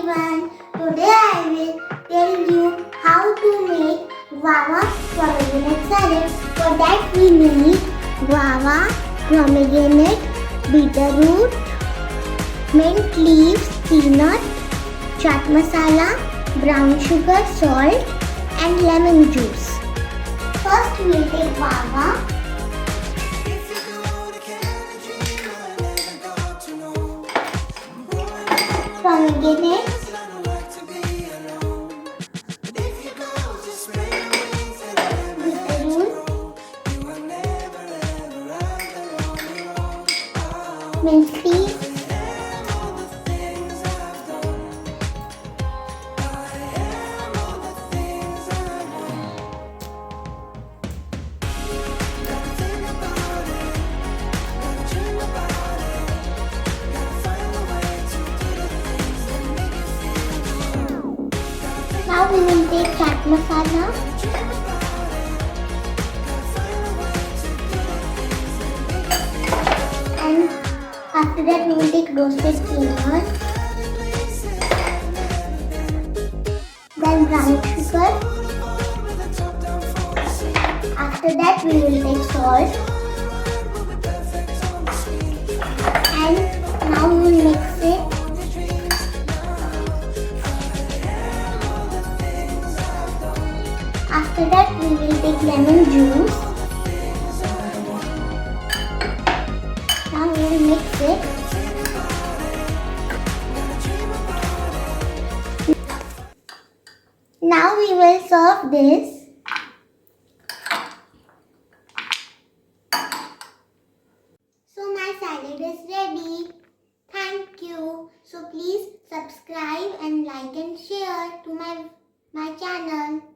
everyone. Today I will tell you how to make guava pomegranate salad. For that we need guava, pomegranate, beetroot, mint leaves, peanut, chaat masala, brown sugar, salt and lemon juice. First we will take guava. Pomegranate, beetroot, mint leaves, now we will take chaat masala, and after that we will take roasted peanut, then brown sugar. After that we will take salt, and now we will mix it. After that we will take lemon juice. Now we will mix it. Now we will serve this. So my salad is ready. Thank you. So please subscribe and like and share to my channel.